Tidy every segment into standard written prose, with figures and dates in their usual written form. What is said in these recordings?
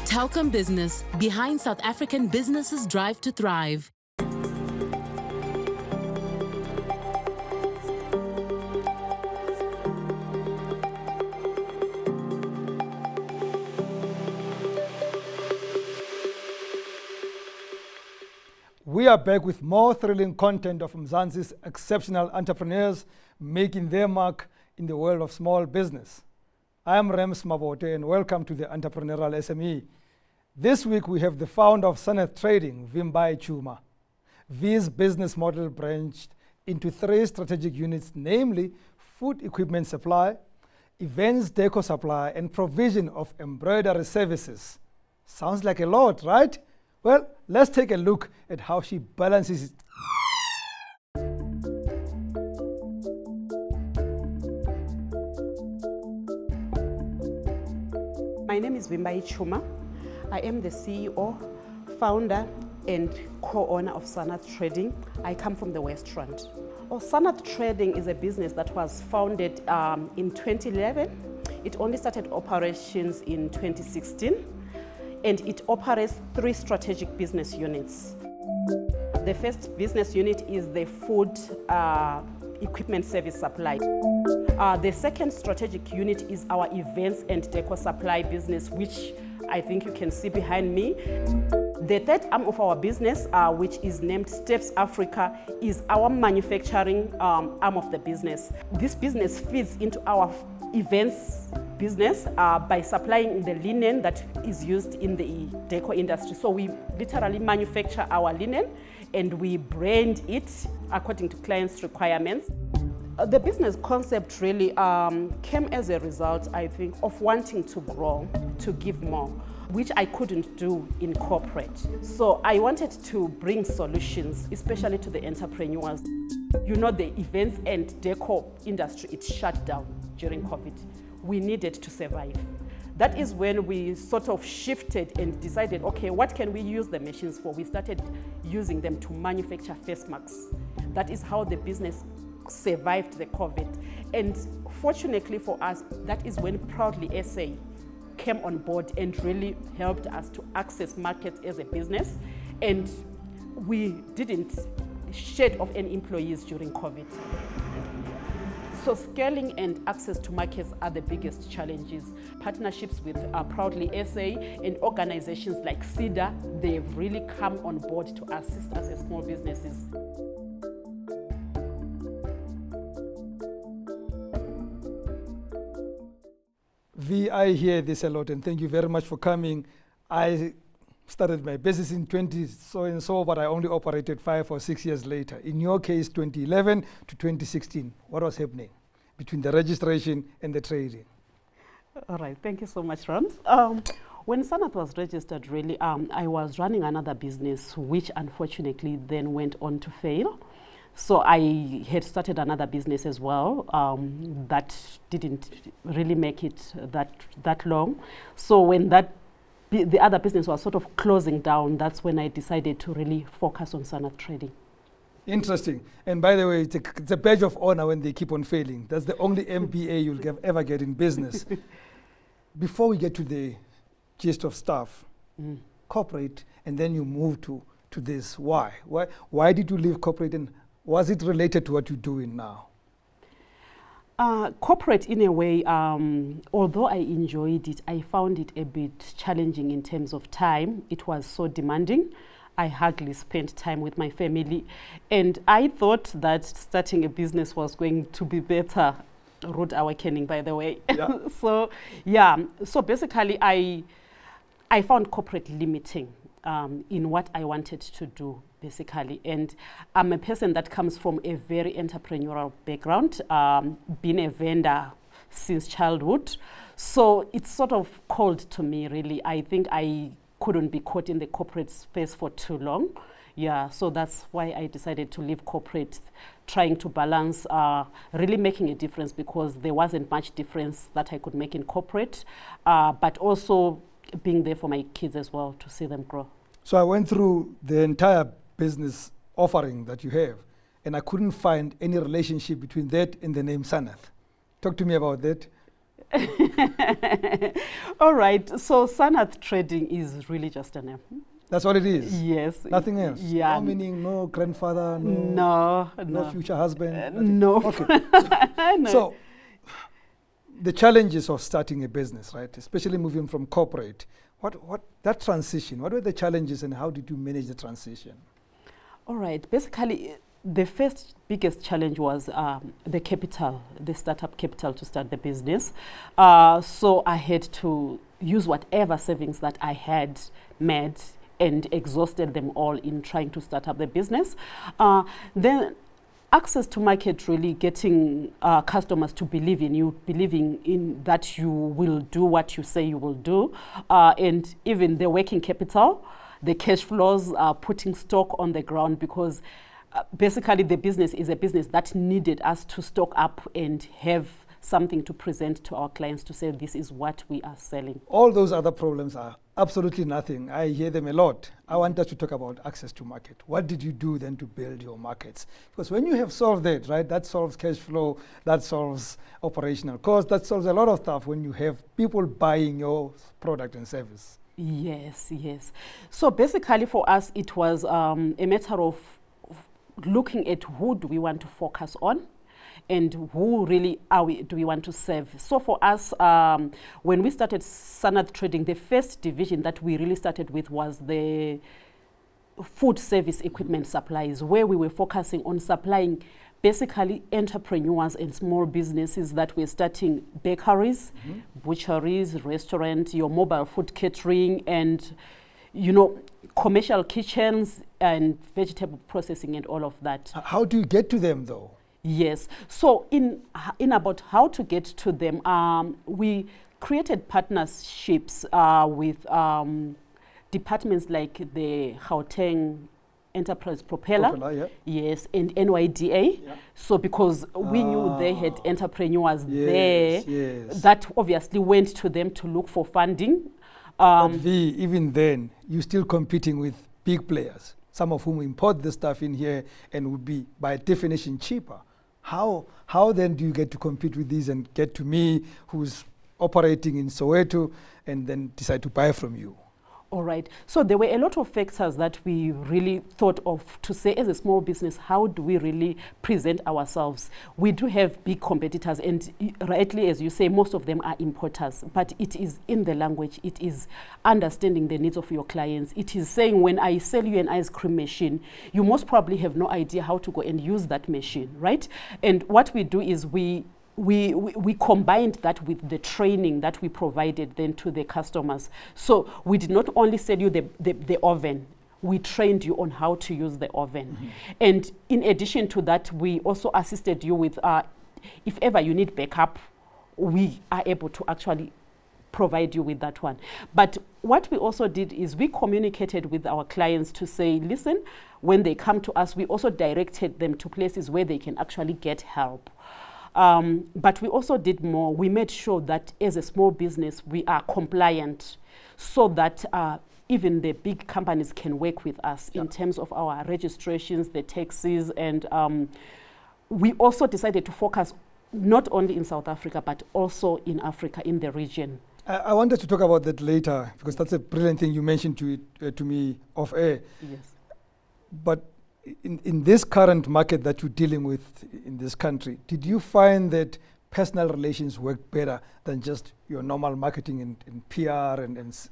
Telkom Business, behind South African businesses' drive to thrive. We are back with more thrilling content of Mzansi's exceptional entrepreneurs making their mark in the world of small business. I am Mabote and welcome to the Entrepreneurial SME. This week we have the founder of Sanath Trading, Vimbai Tshuma. V's business model branched into 3 strategic units, namely food equipment supply, events deco supply, and provision of embroidery services. Sounds like a lot, right? Well, let's take a look at how she balances it. My name is Vimbai Tshuma. I am the CEO, founder, and co-owner of Sanath Trading. I come from the West Rand. Sanath Trading is a business that was founded in 2011. It only started operations in 2016. And it operates 3 strategic business units. The first business unit is the food equipment service supply. The second strategic unit is our events and deco supply business, which I think you can see behind me. The third arm of our business, which is named Steps Africa, is our manufacturing arm of the business. This business feeds into our events business by supplying the linen that is used in the deco industry. So we literally manufacture our linen and we brand it according to clients' requirements. The business concept really came as a result, I think, of wanting to grow, to give more, which I couldn't do in corporate. So I wanted to bring solutions, especially to the entrepreneurs. You know, the events and deco industry, it shut down during COVID. We needed to survive. That is when we sort of shifted and decided, okay, what can we use the machines for? We started using them to manufacture face masks. That is how the business survived the COVID. And fortunately for us, that is when Proudly SA came on board and really helped us to access markets as a business. And we didn't shed off any employees during COVID. So scaling and access to markets are the biggest challenges. Partnerships with Proudly SA and organizations like CEDA, they've really come on board to assist us as small businesses. V, I hear this a lot and thank you very much for coming. I started my business in 20 so and so, but I only operated 5 or 6 years later. In your case, 2011 to 2016, what was happening between the registration and the trading? All right, thank you so much, Rams. When Sanath was registered, really, I was running another business, which unfortunately then went on to fail. So I had started another business as well that didn't really make it that long. So when the other business was sort of closing down, that's when I decided to really focus on Sanath Trading. Interesting. And by the way, it's a badge of honor when they keep on failing. That's the only MBA you'll ever get in business. Before we get to the gist of stuff, corporate, and then you move to this. Why? Why did you leave corporate, and was it related to what you're doing now? Corporate, in a way, although I enjoyed it, I found it a bit challenging in terms of time. It was so demanding. I hardly spent time with my family. And I thought that starting a business was going to be better. Rude awakening, by the way. Yeah. So basically, I found corporate limiting in what I wanted to do, basically. And I'm a person that comes from a very entrepreneurial background, being a vendor since childhood. So it's sort of called to me, really. I think I couldn't be caught in the corporate space for too long. Yeah, so that's why I decided to leave corporate, trying to balance, really making a difference, because there wasn't much difference that I could make in corporate, but also being there for my kids as well, to see them grow. So I went through the entire business offering that you have, and I couldn't find any relationship between that and the name Sanath. Talk to me about that. All right. So Sanath Trading is really just a name. That's all it is? Yes. Nothing else? Yeah. No meaning, no grandfather, no future husband? No. Okay. No. So, the challenges of starting a business, right? Especially moving from corporate. What that transition, what were the challenges and how did you manage the transition? All right. Basically, the first biggest challenge was the capital, the startup capital to start the business. So I had to use whatever savings that I had made and exhausted them all in trying to start up the business. Then access to market, really getting customers to believe in you, believing in that you will do what you say you will do, and even the working capital, the cash flows, putting stock on the ground, because basically the business is a business that needed us to stock up and have something to present to our clients to say this is what we are selling. All those other problems are absolutely nothing. I hear them a lot. I want us to talk about access to market. What did you do then to build your markets? Because when you have solved that, right, that solves cash flow, that solves operational costs, that solves a lot of stuff when you have people buying your product and service. Yes, yes. So basically for us, it was a matter of looking at who do we want to focus on and who really do we want to serve. So for us, when we started Sanath Trading, the first division that we really started with was the food service equipment supplies, where we were focusing on supplying basically entrepreneurs and small businesses that were starting bakeries, butcheries, restaurants, your mobile food catering, and commercial kitchens and vegetable processing and all of that. How do you get to them though? Yes. So in about how to get to them, we created partnerships with departments like the Gauteng Enterprise Propeller, yes, and NYDA. Yeah. So because we knew they had entrepreneurs there, that obviously went to them to look for funding. But even then, you're still competing with big players, some of whom import the stuff in here and would be by definition cheaper. How then do you get to compete with these and get to me who's operating in Soweto and then decide to buy from you? All right. So there were a lot of factors that we really thought of to say, as a small business, how do we really present ourselves? We do have big competitors, and rightly, as you say, most of them are importers. But it is in the language. It is understanding the needs of your clients. It is saying, when I sell you an ice cream machine, you most probably have no idea how to go and use that machine, right? And what we do is we combined that with the training that we provided then to the customers. So we did not only sell you the oven, we trained you on how to use the oven. And in addition to that, we also assisted you with, if ever you need backup, we are able to actually provide you with that one. But what we also did is we communicated with our clients to say, listen, when they come to us, we also directed them to places where they can actually get help. But we also did more. We made sure that as a small business, we are compliant so that even the big companies can work with us in terms of our registrations, the taxes, and we also decided to focus not only in South Africa, but also in Africa, in the region. I wanted to talk about that later because that's a brilliant thing you mentioned to me off air. Yes. But in this current market that you're dealing with in this country, did you find that personal relations work better than just your normal marketing and PR and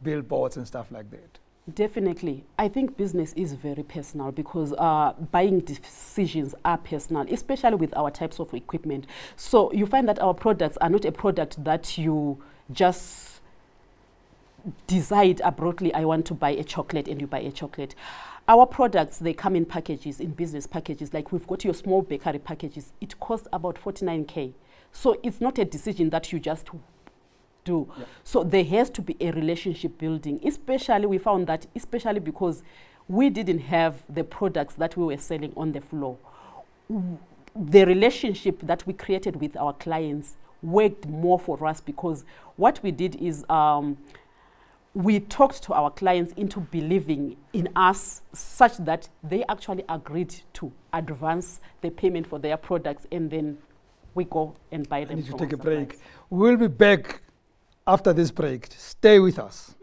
billboards and stuff like that? Definitely. I think business is very personal because buying decisions are personal, especially with our types of equipment. So you find that our products are not a product that you just decide abruptly, I want to buy a chocolate, and you buy a chocolate. Our products, they come in packages, in business packages. Like we've got your small bakery packages. It costs about 49K. So it's not a decision that you just do. Yeah. So there has to be a relationship building. Especially, we found that, especially because we didn't have the products that we were selling on the floor. The relationship that we created with our clients worked more for us because what we did is we talked to our clients into believing in us such that they actually agreed to advance the payment for their products, and then we go and buy I them need to from take a our suppliers. break. We'll be back after this break. Stay with us.